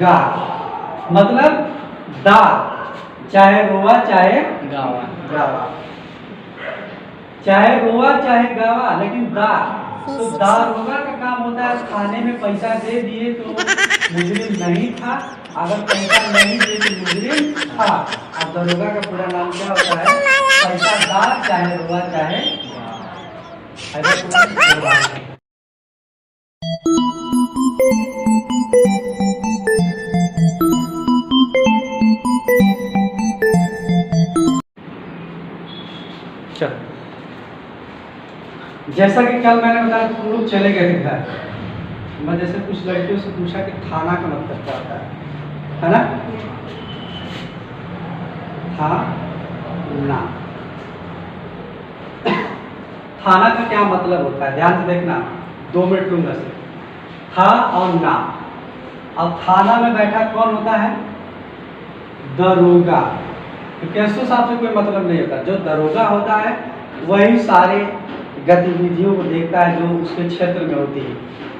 गा, मतलब दा, चाहे रोवा चाहे गावा। गावा, चाहे रोवा चाहे गावा, लेकिन दा, तो दारोगा का काम होता है थाने में पैसा दे दिए तो मुजरिम नहीं था, अगर पैसा नहीं दिए तो मुजरिम था। अब दरोगा का पूरा नाम क्या होता है? पैसा दार, चाहे रोवा चाहे ऐसा पूरा दरोगा है। चलो, जैसा कि कल मैंने बताया तुम लोग चले गए थे घर, मैं जैसे कुछ लड़कियों से पूछा कि थाना का मतलब क्या होता है ना? थाना, थाना का क्या मतलब होता है? ध्यान से देखना, 2 मिनट लूंगा से। था और ना, अब थाना में बैठा कौन होता है? दरोगा। तो कैसो साहब से कोई मतलब नहीं होता, जो दरोगा होता है वही सारे गतिविधियों को देखता है जो उसके क्षेत्र में होती है,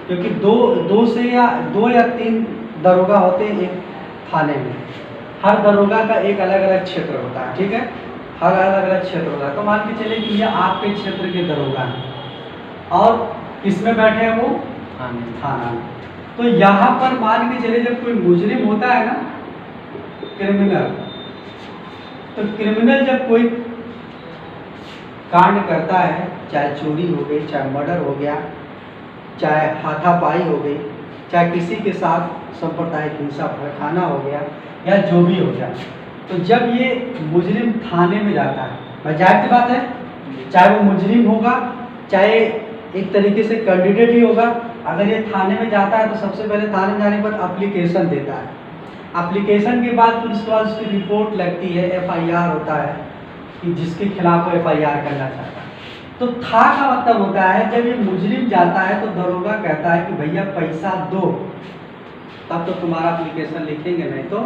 क्योंकि दो या तीन दरोगा होते हैं एक थाने में। हर दरोगा का एक अलग अलग क्षेत्र होता है, ठीक है, हर अलग अलग क्षेत्र होता है। तो मान के चले कि ये आपके क्षेत्र के दरोगा हैं और किसमें बैठे हैं वो? थाना में। तो यहाँ पर मान के चले जब कोई मुजरिम होता है ना, क्रिमिनल, तो क्रिमिनल जब कोई कांड करता है, चाहे चोरी हो गई, चाहे मर्डर हो गया, चाहे हाथापाई हो गई, चाहे किसी के साथ सांप्रदायिक हिंसा भड़काना हो गया, या जो भी हो गया, तो जब ये मुजरिम थाने में जाता है, जाहिर सी बात है, चाहे वो मुजरिम होगा चाहे एक तरीके से कैंडिडेट ही होगा, अगर ये थाने में जाता है तो सबसे पहले थाने में जाने पर एप्लीकेशन देता है। एप्लीकेशन के बाद फिर उसके बाद उसकी रिपोर्ट लगती है, FIR होता है कि जिसके खिलाफ वो FIR करना चाहता है। तो था का मतलब होता है जब ये मुजरिम जाता है तो दरोगा कहता है कि भैया पैसा दो, तब तो तुम्हारा एप्लीकेशन लिखेंगे, नहीं तो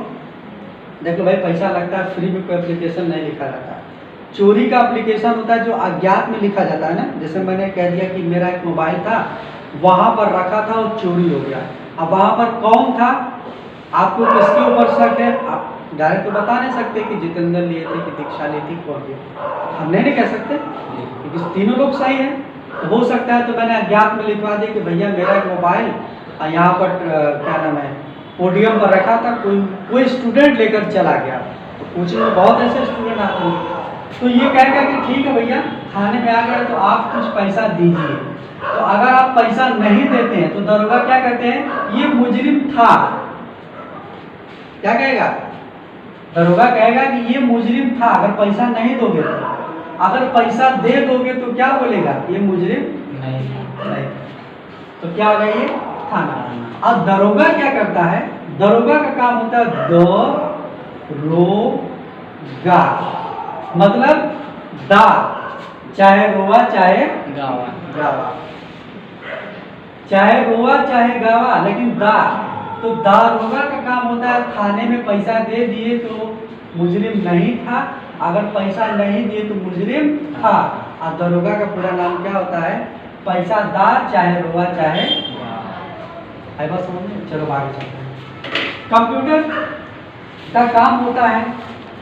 देखो भाई पैसा लगता है, फ्री में कोई एप्लीकेशन नहीं लिखा जाता। चोरी का एप्लीकेशन होता है जो अज्ञात में लिखा जाता है ना, जैसे मैंने कह दिया कि मेरा एक मोबाइल था, वहाँ पर रखा था और चोरी हो गया। अब वहाँ पर कौन था, आपको किसके ऊपर शक है? आप डायरेक्ट तो बता नहीं सकते कि जितेंद्र लिए थे, कि दीक्षा ली थी, कौन लिए, हम नहीं कह सकते क्योंकि तीनों लोग सही हैं। तो हो सकता है तो मैंने अज्ञात में लिखवा दिया कि भैया मेरा एक मोबाइल यहाँ पर क्या नाम है पोडियम पर रखा था, कोई स्टूडेंट लेकर चला गया। तो कोचिंग में बहुत ऐसे स्टूडेंट आते हैं, तो ये कहेगा कि ठीक है भैया थाने में आ गए तो आप कुछ पैसा दीजिए। तो अगर आप पैसा नहीं देते हैं तो दरोगा क्या कहते हैं, ये मुजरिम था। क्या कहेगा? दरोगा कहेगा कि ये मुजरिम था, अगर पैसा नहीं दोगे तो। अगर पैसा दे दोगे तो क्या बोलेगा, ये मुजरिम नहीं। तो क्या होगा, ये थाना। अब दरोगा क्या करता है? दरोगा का काम होता है दरोगा, मतलब दा, चाहे रोवा चाहे गावा, चाहे रोवा चाहे गावा, लेकिन दा, तो दारोगा का काम होता है थाने में पैसा दे दिए तो मुजरिम नहीं था, अगर पैसा नहीं दिए तो मुजरिम था। और दरोगा का पूरा नाम क्या होता है? पैसा दार, चाहे रोवा चाहे है। बस समझ में? चलो आगे चलते हैं। कंप्यूटर का काम होता है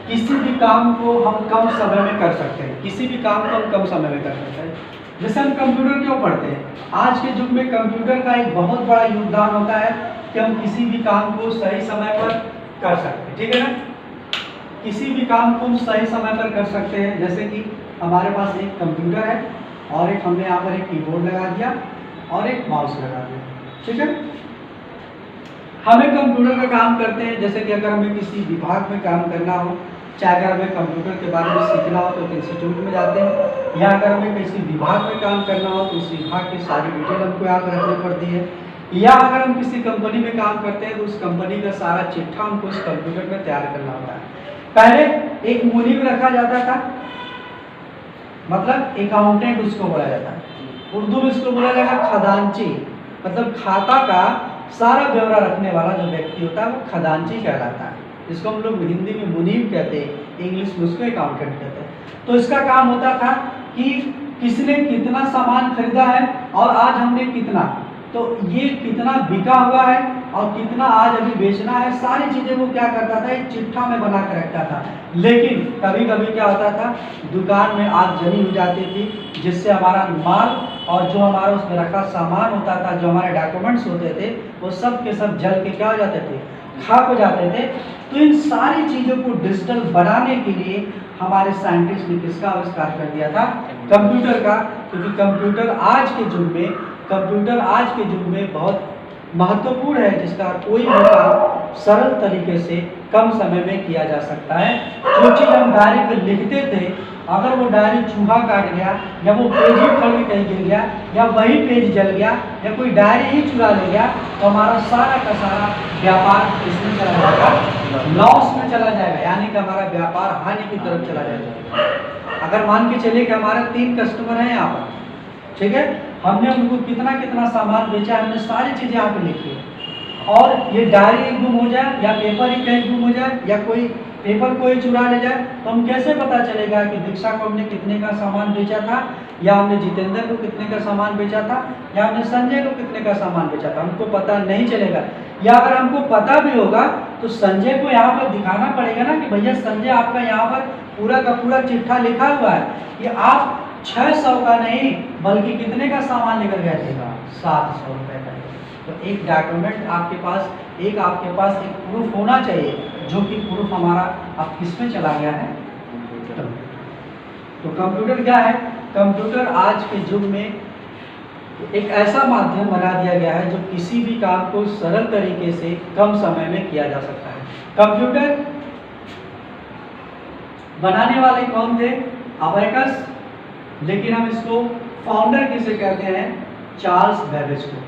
किसी भी काम को हम कम समय में कर सकते हैं, किसी भी काम को हम कम समय में कर सकते हैं। जैसे हम कंप्यूटर क्यों पढ़ते हैं? आज के युग में कंप्यूटर का एक बहुत बड़ा योगदान होता है कि हम किसी भी काम को सही समय पर कर सकते हैं, ठीक है ना? किसी भी काम को हम सही समय पर कर सकते हैं। जैसे कि हमारे पास एक कंप्यूटर है और एक हमने यहाँ पर एक कीबोर्ड लगा दिया और एक माउस लगा दिया, ठीक है? हमें कंप्यूटर का काम करते हैं, जैसे कि अगर हमें किसी विभाग में काम करना हो, चाहे अगर हमें कंप्यूटर के बारे में सीखना हो तो इंस्टीट्यूट में जाते हैं, या अगर हमें किसी विभाग में काम करना हो तो उस विभाग की सारी डिटेल हमको याद रखनी पड़ती है, या अगर हम किसी कंपनी में काम करते हैं तो उस कंपनी का सारा चिट्ठा हमको उस कंप्यूटर में तैयार करना होता है। पहले एक मुनीम रखा जाता था, मतलब अकाउंटेंट उसको बोला जाता है, उर्दू में इसको बोला जाएगा खजांची, मतलब खाता का सारा ब्यौरा रखने वाला जो व्यक्ति होता है वो खजांची कहलाता है, जिसको हम लोग हिंदी में मुनीम कहते हैं, इंग्लिश में उसको अकाउंटेंट कहते हैं। तो इसका काम होता था कि किसने कितना सामान खरीदा है और आज हमने कितना, तो ये कितना बिका हुआ है और कितना आज अभी बेचना है, सारी चीज़ें वो क्या करता था, एक चिट्ठा में बना कर रखता था। लेकिन कभी कभी क्या होता था, दुकान में आगजनी हो जाती थी, जिससे हमारा माल और जो हमारा उसमें रखा सामान होता था, जो हमारे डॉक्यूमेंट्स होते थे, वो सब के सब जल के क्या हो जाते थे, खाक हो जाते थे। तो इन सारी चीज़ों को डिजिटल बनाने के लिए हमारे साइंटिस्ट ने किसका आविष्कार कर दिया था, कंप्यूटर का। क्योंकि कंप्यूटर आज के युग में बहुत महत्वपूर्ण है, जिसका कोई भी काम सरल तरीके से कम समय में किया जा सकता है। जो चीज़ हम डायरी पे लिखते थे, अगर वो डायरी चूहा काट गया, या वो पेज ही फट के कहीं गिर गया, या वही पेज जल गया, या कोई डायरी ही चुरा ले गया, तो हमारा सारा का सारा व्यापार इसमें चला जाएगा, लॉस में चला जाएगा, यानी कि हमारा व्यापार हानि की तरफ चला जाएगा। अगर मान के चलिए कि हमारे 3 कस्टमर हैं यहाँ पर, ठीक है, हमने उनको कितना सामान बेचा, हमने सारी चीज़ें यहाँ पे लिखी है, और ये डायरी गुम हो जाए, या पेपर ही कहीं गुम हो जाए, या कोई पेपर कोई चुरा ले जाए, तो हम कैसे पता चलेगा कि दीक्षा को हमने कितने का सामान बेचा था, या हमने जितेंद्र को कितने का सामान बेचा था, या हमने संजय को कितने का सामान बेचा था? हमको पता नहीं चलेगा। या अगर हमको पता भी होगा तो संजय को यहाँ पर दिखाना पड़ेगा ना कि भैया संजय, आपका यहाँ पर पूरा का पूरा चिट्ठा लिखा हुआ है कि आप 600 का नहीं बल्कि कितने का सामान लेकर गए थे, 700 रुपये का। तो एक डॉक्यूमेंट आपके पास एक प्रूफ होना चाहिए, जो कि प्रूफ हमारा अब किस में चला गया है, तो कंप्यूटर क्या है, कंप्यूटर आज के युग में एक ऐसा माध्यम बना दिया गया है जो किसी भी काम को सरल तरीके से कम समय में किया जा सकता है। कंप्यूटर बनाने वाले कौन थे, अबैकस, लेकिन हम इसको फाउंडर किसे कहते हैं, चार्ल्स बेबेज को।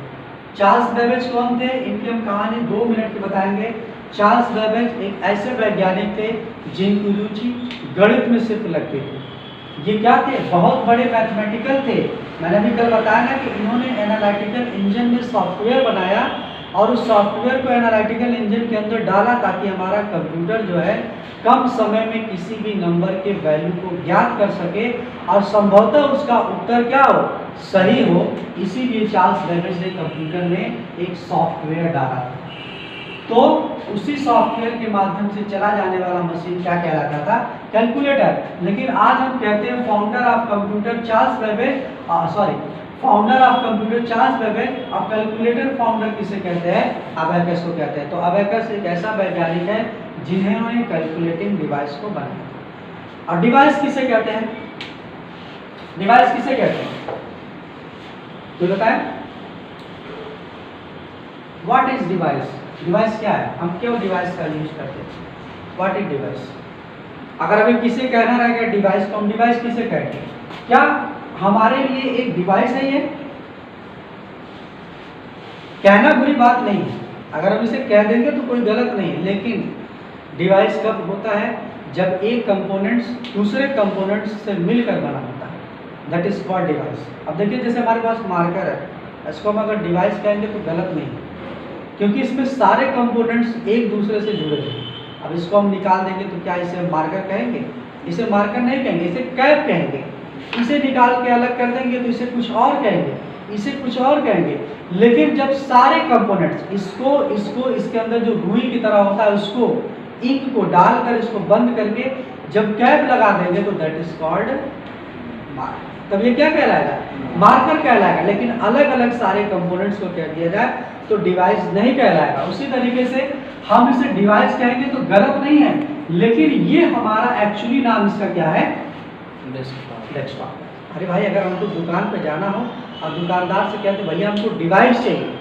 चार्ल्स बेबेज कौन थे, इनकी हम कहानी 2 मिनट की बताएंगे। चार्ल्स बेबेज एक ऐसे वैज्ञानिक थे जिनकी रुचि गणित में सिर्फ लगती थी। ये क्या थे, बहुत बड़े मैथमेटिकल थे। मैंने भी कल बताया ना कि इन्होंने एनालिटिकल इंजन में सॉफ्टवेयर बनाया, और उस सॉफ्टवेयर को एनालिटिकल इंजन के अंदर डाला ताकि हमारा कंप्यूटर जो है कम समय में किसी भी नंबर के वैल्यू को ज्ञात कर सके, और संभवतः उसका उत्तर क्या हो, सही हो। इसीलिए चार्ल्स बेबेज ने कंप्यूटर में एक सॉफ्टवेयर डाला। तो उसी सॉफ्टवेयर के माध्यम से चला जाने वाला मशीन क्या कहलाता था, कैलकुलेटर। लेकिन आज हम कहते हैं founder of computer Charles Babbage, founder of computer Charles Babbage. अब कैलकुलेटर फाउंडर किसे कहते हैं, अबैकस को कहते हैं। तो अबैकस एक ऐसा वैज्ञानिक है जिन्होंने कैलकुलेटिंग डिवाइस को बनाया। और डिवाइस किसे कहते हैं, डिवाइस किसे कहते हैं, तो बताएं, व्हाट इज डिवाइस, डिवाइस क्या है, हम क्यों डिवाइस का यूज करते हैं, व्हाट इज डिवाइस। अगर हमें किसे कहना रहेगा डिवाइस, तो हम डिवाइस किसे कहते हैं, क्या हमारे लिए एक डिवाइस है ये, कहना बुरी बात नहीं है, अगर हम इसे कह देंगे तो कोई गलत नहीं है। लेकिन डिवाइस कब होता है, जब एक कंपोनेंट्स दूसरे कंपोनेंट्स से मिलकर बना होता है, दैट इज कॉल्ड डिवाइस। अब देखिए जैसे हमारे पास मार्कर है, इसको हम अगर डिवाइस कहेंगे तो गलत नहीं है, क्योंकि इसमें सारे कंपोनेंट्स एक दूसरे से जुड़े हैं। अब इसको हम निकाल देंगे तो क्या इसे मार्कर कहेंगे, इसे मार्कर नहीं कहेंगे, इसे कैप कहेंगे। इसे निकाल के अलग कर देंगे तो इसे कुछ और कहेंगे, इसे कुछ और कहेंगे। लेकिन जब सारे कंपोनेंट्स इसको इसके अंदर जो रुई की तरह होता है उसको इंक को डालकर इसको बंद करके जब कैप लगा देंगे तो दैट इज कॉल्ड मार्कर। तब ये क्या कहलाएगा, मार्कर कहलाएगा। लेकिन अलग अलग सारे कंपोनेंट्स को कह दिया जाए तो डिवाइस नहीं कहलाएगा। उसी तरीके से हम इसे डिवाइस कहेंगे तो गलत नहीं है, लेकिन ये हमारा एक्चुअली नाम इसका क्या है, डेस्कटॉप। अरे भाई अगर हमको दुकान पे जाना हो और दुकानदार से कहते भैया हमको डिवाइस चाहिए,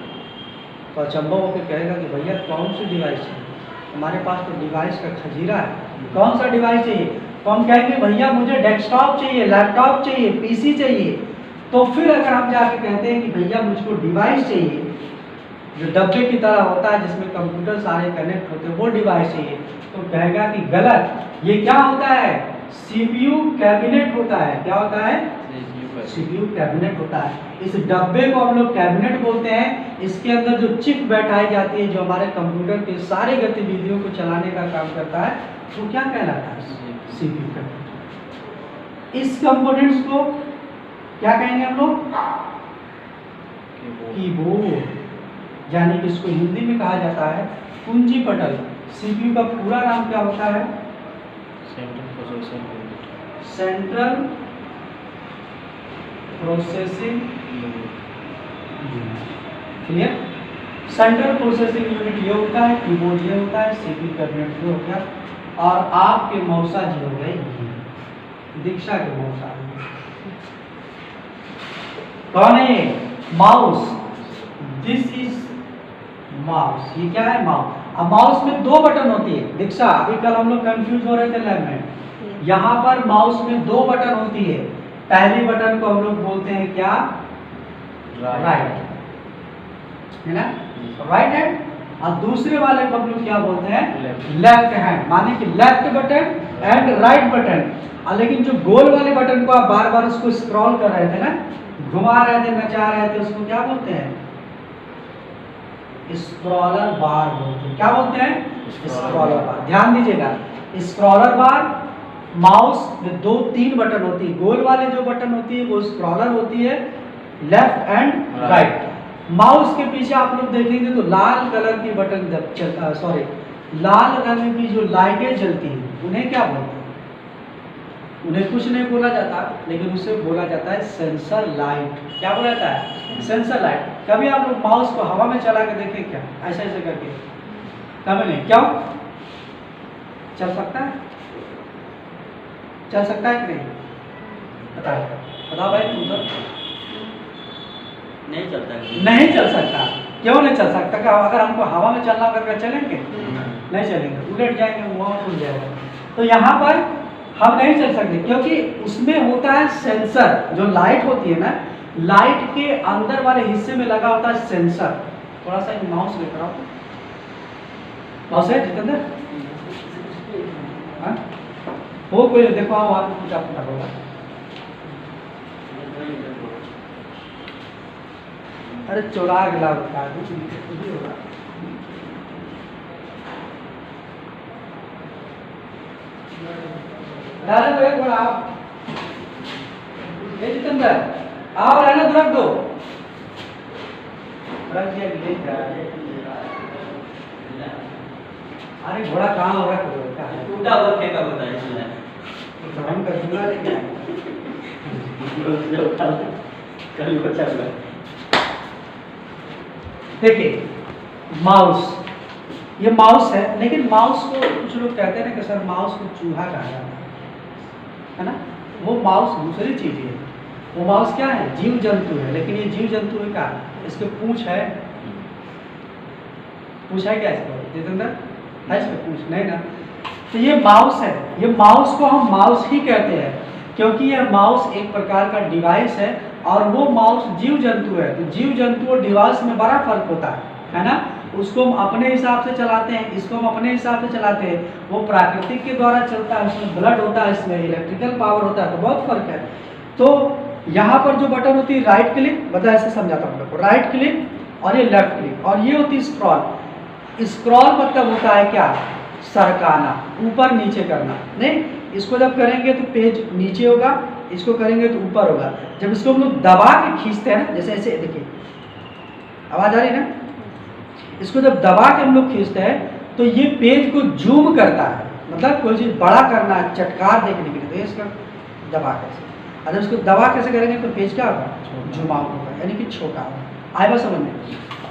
तो अचंभव होकर कहेगा कि भैया कौन सी डिवाइस चाहिए, हमारे पास तो डिवाइस का खजीरा है, कौन सा डिवाइस चाहिए। तो हम कहेंगे भैया मुझे डेस्कटॉप चाहिए, लैपटॉप चाहिए, पीसी चाहिए। तो फिर अगर हम जाके कहते हैं कि भैया मुझको डिवाइस चाहिए, जो डब्बे की तरह होता है जिसमें कंप्यूटर सारे कनेक्ट होते हैं, वो डिवाइस चाहिए, तो कहेगा कि गलत, ये क्या होता है, सीपीयू कैबिनेट होता है। क्या होता है, सीपीयू कैबिनेट होता है। इस डब्बे को हम लोग कैबिनेट बोलते हैं। इसके अंदर जो चिप बैठाई जाती है, जो हमारे कंप्यूटर के सारे गतिविधियों को चलाने का काम करता है, वो क्या कहलाता है, सीपीयू कैबिनेट। इस कंपोनेंट्स को क्या कहेंगे हम लोग, कीबोर्ड। यानी कि इसको हिंदी में कहा जाता है कुंजी पटल। सीपीयू का पूरा नाम क्या होता है? Central processing unit. Clear? Central processing unit ये होता है, कीबोर्ड ये होता है, सीपीयू कैबिनेट ये हो गया, और आपके मौसा जी हो गए ये, दीक्षा के मौसा। कौन है ये? माउस। This is mouse. ये क्या है? माउस। अब माउस में दो बटन होती है। दीक्षा, अभी कल हम लोग कंफ्यूज हो रहे थे लैब में, यहाँ पर माउस में दो बटन होती है। पहली बटन को हम लोग बोलते हैं क्या? राइट, है ना, राइट हैंड। और दूसरे वाले को हम लोग क्या बोलते हैं? Left hand. माने कि left button and right button. लेकिन जो गोल वाले बटन को आप बार बार उसको स्क्रॉल कर रहे थे ना, घुमा रहे थे, नचा रहे थे, उसको क्या बोलते हैं? स्क्रॉलर बार बोलते हैं। क्या बोलते हैं? स्क्रॉलर बार। ध्यान दीजिएगा, स्क्रॉलर बार माउस में दो तीन बटन होती है। गोल वाले जो बटन होती है वो स्क्रॉलर होती है, लेफ्ट एंड राइट। माउस के पीछे आप लोग देखेंगे तो लाल कलर की बटन सॉरी लाल रंग की जो लाइटें जलती हैं, उन्हें क्या बोलते हैं? उन्हें कुछ नहीं बोला जाता, लेकिन उसे बोला जाता है सेंसर लाइट। क्या बोला जाता है? Sensor light. कभी आप लोग माउस को हवा में चला के देखें क्या? ऐसे ऐसे करके? कभी नहीं। क्यों? चल सकता है? चल सकता है कि नहीं? बताओ भाई, तुम सब नहीं चलता। नहीं चल सकता। क्यों नहीं चल सकता? क्या अगर हमको हवा में चलना करके चलेंगे? नहीं चलेंगे, उलट जाएंगे, वहाँ उड़ जाएगा। तो यहाँ पर हम नहीं चल सकते, क्योंकि उसमें होता है सेंसर। जो लाइट होती है ना, लाइट के अंदर वाले हिस्से में लगा होता है सेंसर। थोड़ा सा माउस लेकर आओ। माउस है जितेंद्र? हाँ, वो कोई देखो, आप कुछ आपको होगा। अरे चौड़ा गिला होता है, होगा। रहने दो एक बार, आप जितेंद्र आओ, रहने दो, रख दो, रख दिया। अरे घोड़ा कहाँ हो रहा है? टूटा हुआ फेंका होता है इसमें। हम कर दूंगा, लेकिन कल बचा हुआ। देखिए माउस, ये माउस है, लेकिन माउस को कुछ लोग कहते हैं ना कि सर माउस को चूहा कहा जाता है ना। वो माउस दूसरी चीज है। वो माउस क्या है? जीव जंतु है। लेकिन ये जीव जंतु है क्या? इसके पूंछ है। पूंछ है क्या इसको? जितेंद्र है इसमें पूंछ? नहीं ना। तो ये माउस है। ये माउस को हम माउस ही कहते हैं, क्योंकि यह माउस एक प्रकार का डिवाइस है, और वो माउस जीव जंतु है। तो जीव जंतु और डिवाइस में बड़ा फर्क होता है ना। उसको हम अपने हिसाब से चलाते हैं, इसको हम अपने हिसाब से चलाते हैं। वो प्राकृतिक के द्वारा चलता है, उसमें ब्लड होता है, इसमें इलेक्ट्रिकल पावर होता है, तो बहुत फर्क है। तो यहाँ पर जो बटन होती है राइट क्लिक, बता ऐसे समझाता हूँ आपको, राइट क्लिक और ये लेफ्ट क्लिक, और ये होती है स्क्रॉल। स्क्रॉल मतलब होता है क्या? सरकाना, ऊपर नीचे करना। नहीं, इसको जब करेंगे तो पेज नीचे होगा, इसको करेंगे तो ऊपर होगा। जब इसको हम लोग दबा के खींचते हैं ना, जैसे ऐसे, देखिए आवाज आ रही है ना, इसको जब दबा के हम लोग खींचते हैं तो ये पेज को जूम करता है, मतलब कोई चीज बड़ा करना है, चटकार देखने के लिए, तो इसका दबा कैसे, अगर इसको दबा कैसे करेंगे तो पेज क्या होगा? जूम आउट होगा, यानी कि छोटा होगा। आए बात समझ में?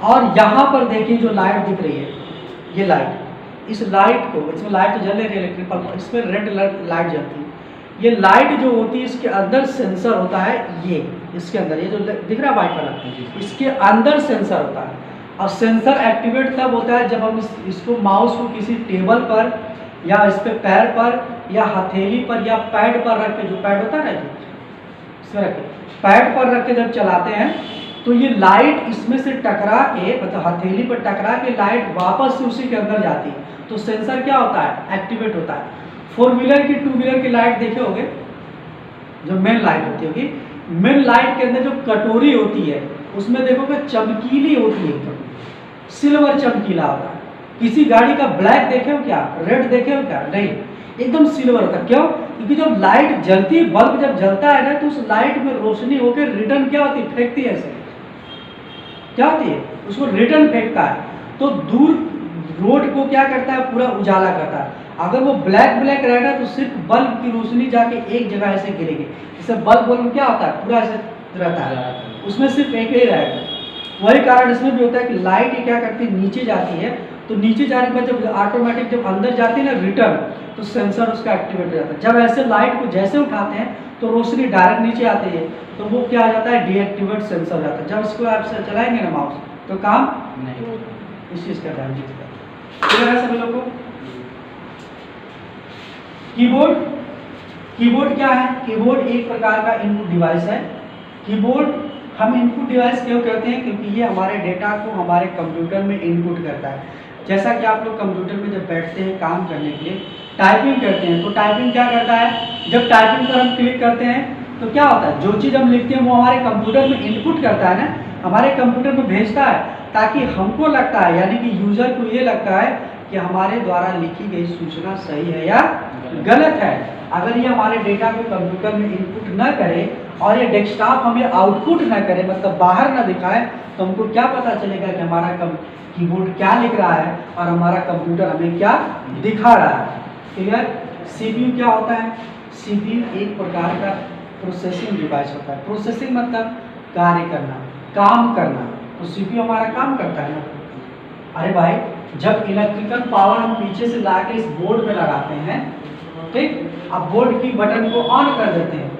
और यहाँ पर देखिए जो लाइट दिख रही है, ये लाइट, इस लाइट को, इसमें लाइट तो जल रही है इलेक्ट्रिकल, इसमें रेड लाइट जलती है। ये लाइट जो होती है इसके अंदर सेंसर होता है। ये इसके अंदर, ये जो दिख रहा है वाइट वाला, इसके अंदर सेंसर होता है। और सेंसर एक्टिवेट तब होता है जब हम इसको माउस को किसी टेबल पर, या इस पे पैर पर, या हथेली पर, या पैड पर रख के, जो पैड होता है ना इसमें रख के, पैड पर रख के जब चलाते हैं तो ये लाइट इसमें से टकरा के, मतलब हथेली पर टकरा के लाइट वापस से उसी के अंदर जाती है। तो सेंसर क्या होता है? एक्टिवेट होता है। 4 व्हीलर की, 2 व्हीलर की लाइट देखे होंगे, जो मेन लाइट होती होगी, मेन लाइट के अंदर जो कटोरी होती है उसमें देखोगे चमकीली होती है, सिल्वर चमकीला होता है। किसी गाड़ी का ब्लैक देखे हो क्या? रेड देखे हो क्या? नहीं, एकदम सिल्वर होता है। क्यों? क्योंकि जब लाइट जलती है, बल्ब जब जलता है ना, तो उस लाइट में रोशनी होकर रिटर्न क्या होती है? फेंकती है ऐसे, क्या होती है? उसको रिटर्न फेंकता है, तो दूर रोड को क्या करता है, पूरा उजाला करता है। अगर वो ब्लैक रहेगा तो सिर्फ बल्ब की रोशनी जाके एक जगह ऐसे गिरेगी। जैसे बल्ब क्या होता है, पूरा ऐसे रहता है, उसमें सिर्फ एक ही रहेगा। वही कारण इसमें भी होता है कि लाइट क्या करती है, नीचे जाती है, तो नीचे जाने के बाद जब ऑटोमेटिक जब अंदर जाती है ना रिटर्न, तो सेंसर उसका एक्टिवेट हो जाता है। जब ऐसे लाइट को जैसे उठाते हैं तो रोशनी डायरेक्ट नीचे आती है, तो वो क्या हो जाता है, डीएक्टिवेट सेंसर हो जाता है। जब इसको आप चलाएंगे ना माउस, तो काम नहीं, इस चीज़ का ध्यान दीजिएगा। क्लियर है सभी लोग को? कीबोर्ड क्या है? कीबोर्ड एक प्रकार का इनपुट डिवाइस है। कीबोर्ड हम इनपुट डिवाइस क्यों कहते हैं, क्योंकि ये हमारे डेटा को हमारे कंप्यूटर में इनपुट करता है। जैसा कि आप लोग कंप्यूटर में जब बैठते हैं काम करने के लिए, टाइपिंग करते हैं, तो टाइपिंग क्या करता है, जब टाइपिंग पर हम क्लिक करते हैं तो क्या होता है, जो चीज़ हम लिखते हैं वो हमारे कंप्यूटर में इनपुट करता है ना, हमारे कंप्यूटर में भेजता है, ताकि हमको लगता है, यानी कि यूजर को ये लगता है कि हमारे द्वारा लिखी गई सूचना सही है या गलत है। अगर ये हमारे डेटा को कंप्यूटर में इनपुट न करे और ये डेस्कटॉप हमें आउटपुट न करे, मतलब बाहर न दिखाए, तो हमको क्या पता चलेगा कि हमारा कीबोर्ड क्या लिख रहा है और हमारा कंप्यूटर हमें क्या दिखा रहा है। क्लियर? सीपीयू क्या होता है? सीपीयू एक प्रकार का प्रोसेसिंग डिवाइस होता है। प्रोसेसिंग मतलब कार्य करना, काम करना, तो सीपीयू हमारा काम करता है ना। अरे भाई, जब इलेक्ट्रिकल पावर हम पीछे से ला के इस बोर्ड में लगाते हैं, ठीक, अब बोर्ड की बटन को ऑन कर देते हैं,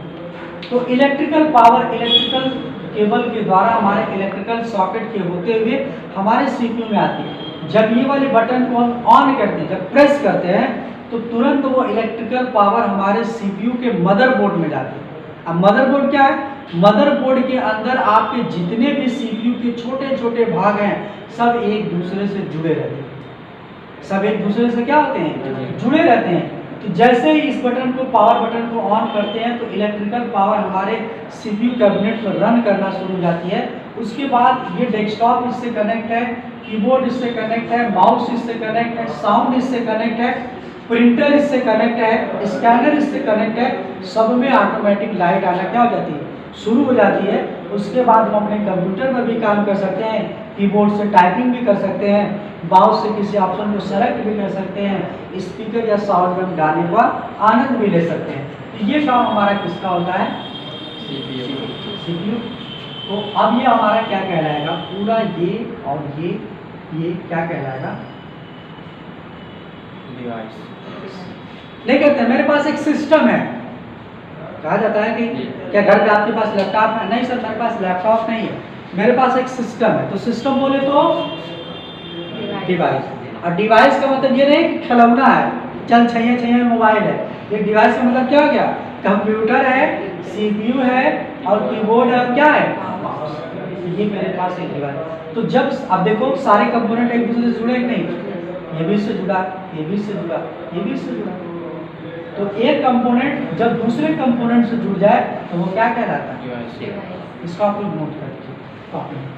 तो इलेक्ट्रिकल पावर इलेक्ट्रिकल केबल के द्वारा हमारे इलेक्ट्रिकल सॉकेट के होते हुए हमारे सीपीयू में आती है। जब ये वाले बटन को हम ऑन करते हैं, जब प्रेस करते हैं, तो तुरंत वो इलेक्ट्रिकल पावर हमारे सीपीयू के मदरबोर्ड में जाती है। अब मदरबोर्ड क्या है? मदरबोर्ड के अंदर आपके जितने भी सीपीयू के छोटे छोटे भाग हैं, सब एक दूसरे से जुड़े रहते हैं। सब एक दूसरे से क्या होते हैं, जुड़े रहते हैं। तो जैसे ही इस बटन को, पावर बटन को ऑन करते हैं, तो इलेक्ट्रिकल पावर हमारे सीपीयू कैबिनेट में रन करना शुरू हो जाती है। उसके बाद ये डेस्कटॉप इससे कनेक्ट है, कीबोर्ड इससे कनेक्ट है, माउस इससे कनेक्ट है, साउंड इससे कनेक्ट है, प्रिंटर इससे कनेक्ट है, स्कैनर इससे कनेक्ट है। सब में ऑटोमेटिक लाइट आना क्या हो जाती है, शुरू हो जाती है। उसके बाद हम अपने कंप्यूटर में भी काम कर सकते हैं, कीबोर्ड से टाइपिंग भी कर सकते हैं, माउस से किसी ऑप्शन को सेलेक्ट भी कर सकते हैं, स्पीकर या साउंड में गाने का आनंद भी ले सकते हैं। तो ये काम हमारा किसका होता है, सीपीयू। तो अब ये हमारा क्या कहलाएगा, पूरा ये और ये क्या कहलाएगा, डिवाइस। नहीं कहते हैं, मेरे पास एक सिस्टम है। कहा जाता है कि क्या घर पे आपके पास लैपटॉप है? नहीं सर, मेरे पास लैपटॉप नहीं है, मेरे पास एक सिस्टम है। तो सिस्टम बोले तो डिवाइस, और डिवाइस का मतलब ये नहीं कि खिलौना है, चल छैया मोबाइल है। ये डिवाइस का मतलब क्या हो गया, कंप्यूटर है, सीपीयू है और कीबोर्ड है, और क्या है, ये मेरे पास एक डिवाइस। तो जब अब देखो सारे कंपोनेंट एक दूसरे से जुड़े नहीं, ये भी इससे जुड़ा, ये भी इससे जुड़ा, ये भी इससे जुड़ा। तो एक कंपोनेंट जब दूसरे कंपोनेंट से जुड़ जाए तो वो क्या कहलाता है, डिवाइस। इसका आप लोग नोट कर लीजिए कॉपी में।